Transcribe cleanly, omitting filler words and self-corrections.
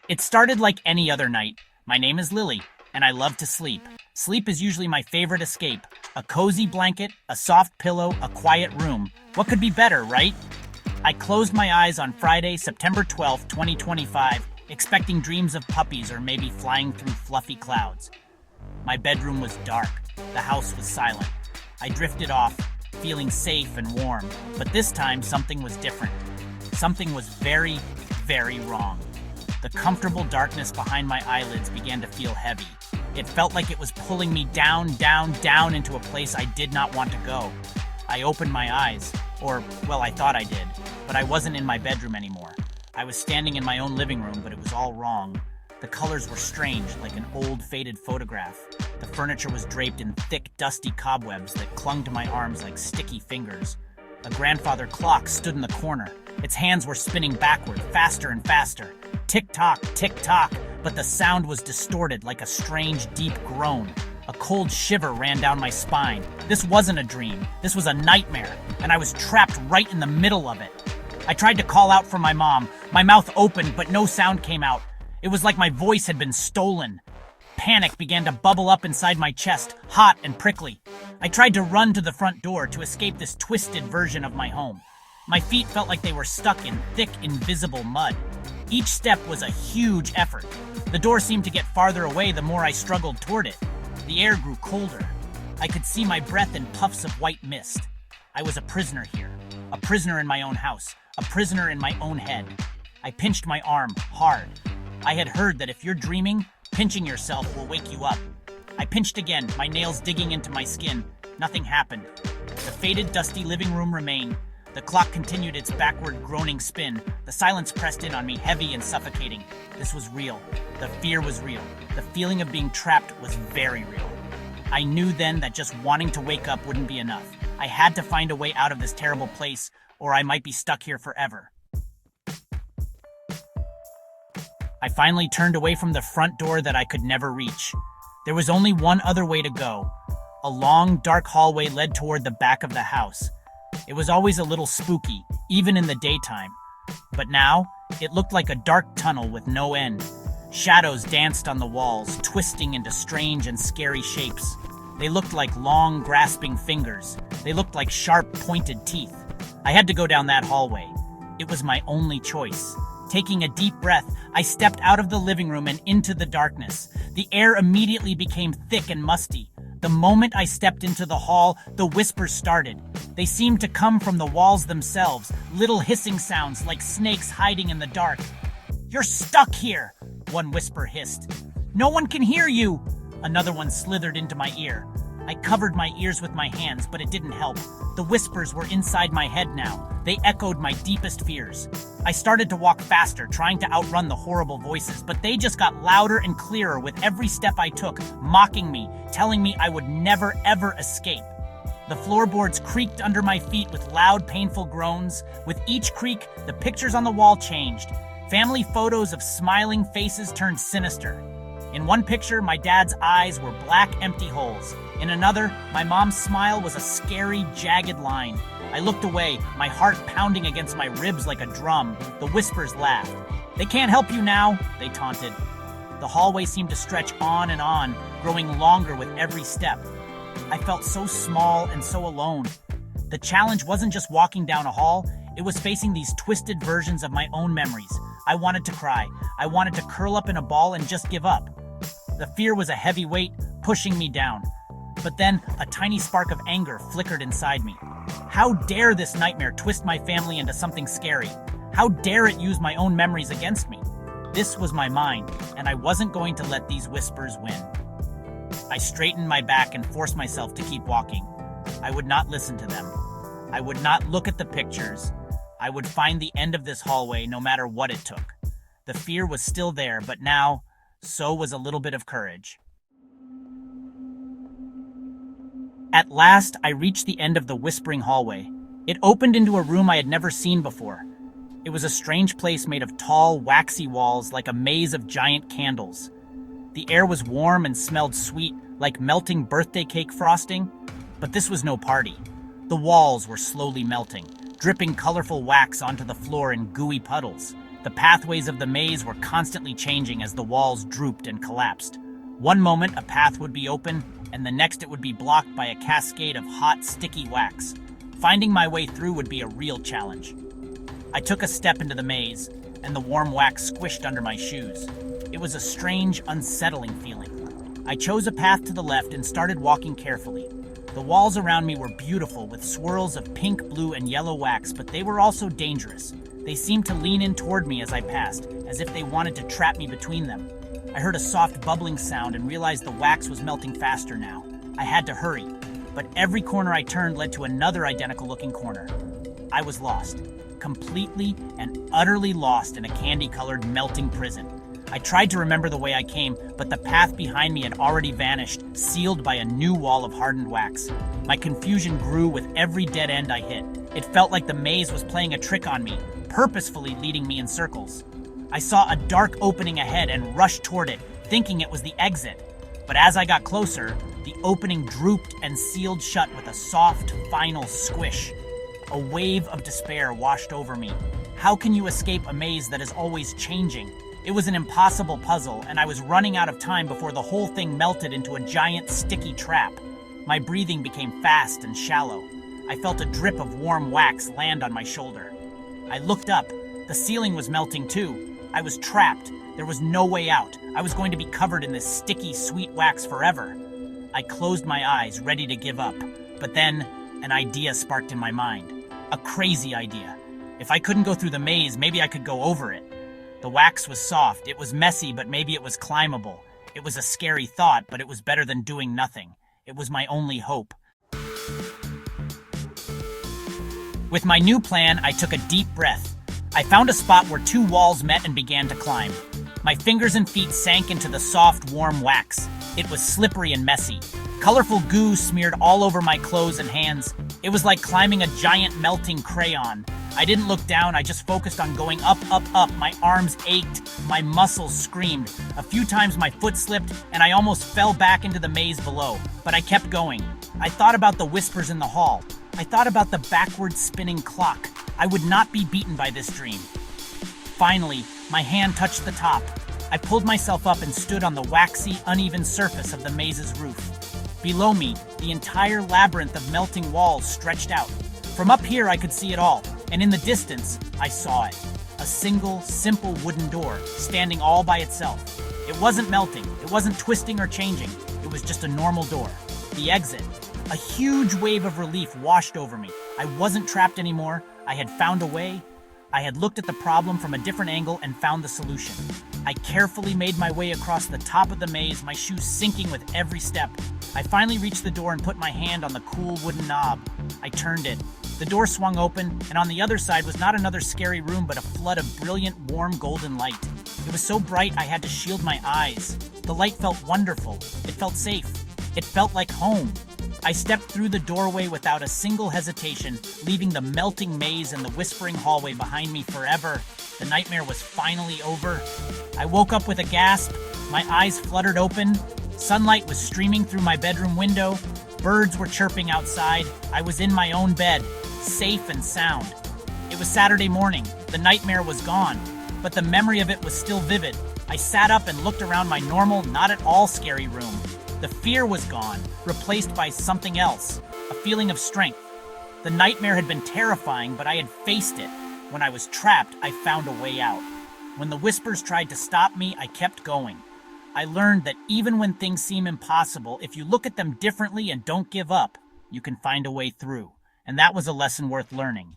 It started like any other night. My name is Lily, and I love to sleep. Sleep is usually my favorite escape. A cozy blanket, a soft pillow, a quiet room. What could be better, right? I closed my eyes on Friday, September 12th, 2025, expecting dreams of puppies or maybe flying through fluffy clouds. My bedroom was dark. The house was silent. I drifted off, feeling safe and warm. But this time, something was different. Something was very, very wrong. The comfortable darkness behind my eyelids began to feel heavy. It felt like it was pulling me down, down, down into a place I did not want to go. I opened my eyes, or, well, I thought I did, but I wasn't in my bedroom anymore. I was standing in my own living room, but it was all wrong. The colors were strange, like an old, faded photograph. The furniture was draped in thick, dusty cobwebs that clung to my arms like sticky fingers. A grandfather clock stood in the corner. Its hands were spinning backward, faster and faster. Tick-tock, tick-tock, but the sound was distorted like a strange, deep groan. A cold shiver ran down my spine. This wasn't a dream. This was a nightmare, and I was trapped right in the middle of it. I tried to call out for my mom. My mouth opened, but no sound came out. It was like my voice had been stolen. Panic began to bubble up inside my chest, hot and prickly. I tried to run to the front door to escape this twisted version of my home. My feet felt like they were stuck in thick, invisible mud. Each step was a huge effort. The door seemed to get farther away the more I struggled toward it. The air grew colder. I could see my breath in puffs of white mist. I was a prisoner here. A prisoner in my own house. A prisoner in my own head. I pinched my arm hard. I had heard that if you're dreaming, pinching yourself will wake you up. I pinched again, my nails digging into my skin. Nothing happened. The faded, dusty living room remained. The clock continued its backward, groaning spin. The silence pressed in on me, heavy and suffocating. This was real. The fear was real. The feeling of being trapped was very real. I knew then that just wanting to wake up wouldn't be enough. I had to find a way out of this terrible place, or I might be stuck here forever. I finally turned away from the front door that I could never reach. There was only one other way to go. A long, dark hallway led toward the back of the house. It was always a little spooky, even in the daytime. But now, it looked like a dark tunnel with no end. Shadows danced on the walls, twisting into strange and scary shapes. They looked like long, grasping fingers. They looked like sharp, pointed teeth. I had to go down that hallway. It was my only choice. Taking a deep breath, I stepped out of the living room and into the darkness. The air immediately became thick and musty. The moment I stepped into the hall, the whispers started. They seemed to come from the walls themselves, little hissing sounds like snakes hiding in the dark. "You're stuck here," one whisper hissed. "No one can hear you," another one slithered into my ear. I covered my ears with my hands, but it didn't help. The whispers were inside my head now. They echoed my deepest fears. I started to walk faster, trying to outrun the horrible voices, but they just got louder and clearer with every step I took, mocking me, telling me I would never, ever escape. The floorboards creaked under my feet with loud, painful groans. With each creak, the pictures on the wall changed. Family photos of smiling faces turned sinister. In one picture, my dad's eyes were black, empty holes. In another, my mom's smile was a scary, jagged line. I looked away, my heart pounding against my ribs like a drum. The whispers laughed. "They can't help you now," they taunted. The hallway seemed to stretch on and on, growing longer with every step. I felt so small and so alone. The challenge wasn't just walking down a hall, it was facing these twisted versions of my own memories. I wanted to cry. I wanted to curl up in a ball and just give up. The fear was a heavy weight, pushing me down. But then, a tiny spark of anger flickered inside me. How dare this nightmare twist my family into something scary? How dare it use my own memories against me? This was my mind, and I wasn't going to let these whispers win. I straightened my back and forced myself to keep walking. I would not listen to them. I would not look at the pictures. I would find the end of this hallway no matter what it took. The fear was still there, but now, so was a little bit of courage. At last, I reached the end of the whispering hallway. It opened into a room I had never seen before. It was a strange place made of tall, waxy walls like a maze of giant candles. The air was warm and smelled sweet, like melting birthday cake frosting. But this was no party. The walls were slowly melting, dripping colorful wax onto the floor in gooey puddles. The pathways of the maze were constantly changing as the walls drooped and collapsed. One moment, a path would be open, and the next it would be blocked by a cascade of hot, sticky wax. Finding my way through would be a real challenge. I took a step into the maze, and the warm wax squished under my shoes. It was a strange, unsettling feeling. I chose a path to the left and started walking carefully. The walls around me were beautiful, with swirls of pink, blue, and yellow wax, but they were also dangerous. They seemed to lean in toward me as I passed, as if they wanted to trap me between them. I heard a soft bubbling sound and realized the wax was melting faster now. I had to hurry, but every corner I turned led to another identical-looking corner. I was lost, completely and utterly lost in a candy-colored, melting prison. I tried to remember the way I came, but the path behind me had already vanished, sealed by a new wall of hardened wax. My confusion grew with every dead end I hit. It felt like the maze was playing a trick on me, purposefully leading me in circles. I saw a dark opening ahead and rushed toward it, thinking it was the exit. But as I got closer, the opening drooped and sealed shut with a soft, final squish. A wave of despair washed over me. How can you escape a maze that is always changing? It was an impossible puzzle, and I was running out of time before the whole thing melted into a giant, sticky trap. My breathing became fast and shallow. I felt a drip of warm wax land on my shoulder. I looked up. The ceiling was melting too. I was trapped. There was no way out. I was going to be covered in this sticky, sweet wax forever. I closed my eyes, ready to give up. But then, an idea sparked in my mind. A crazy idea. If I couldn't go through the maze, maybe I could go over it. The wax was soft. It was messy, but maybe it was climbable. It was a scary thought, but it was better than doing nothing. It was my only hope. With my new plan, I took a deep breath. I found a spot where two walls met and began to climb. My fingers and feet sank into the soft, warm wax. It was slippery and messy. Colorful goo smeared all over my clothes and hands. It was like climbing a giant melting crayon. I didn't look down, I just focused on going up, up, up. My arms ached, my muscles screamed. A few times my foot slipped, and I almost fell back into the maze below. But I kept going. I thought about the whispers in the hall. I thought about the backward spinning clock. I would not be beaten by this dream. Finally, my hand touched the top. I pulled myself up and stood on the waxy, uneven surface of the maze's roof. Below me, the entire labyrinth of melting walls stretched out. From up here, I could see it all, and in the distance, I saw it. A single, simple wooden door, standing all by itself. It wasn't melting, it wasn't twisting or changing. It was just a normal door. The exit. A huge wave of relief washed over me. I wasn't trapped anymore. I had found a way. I had looked at the problem from a different angle and found the solution. I carefully made my way across the top of the maze, my shoes sinking with every step. I finally reached the door and put my hand on the cool wooden knob. I turned it. The door swung open, and on the other side was not another scary room, but a flood of brilliant, warm, golden light. It was so bright I had to shield my eyes. The light felt wonderful. It felt safe. It felt like home. I stepped through the doorway without a single hesitation, leaving the melting maze and the whispering hallway behind me forever. The nightmare was finally over. I woke up with a gasp. My eyes fluttered open. Sunlight was streaming through my bedroom window. Birds were chirping outside. I was in my own bed, safe and sound. It was Saturday morning. The nightmare was gone, but the memory of it was still vivid. I sat up and looked around my normal, not at all scary room. The fear was gone, replaced by something else, a feeling of strength. The nightmare had been terrifying, but I had faced it. When I was trapped, I found a way out. When the whispers tried to stop me, I kept going. I learned that even when things seem impossible, if you look at them differently and don't give up, you can find a way through. And that was a lesson worth learning.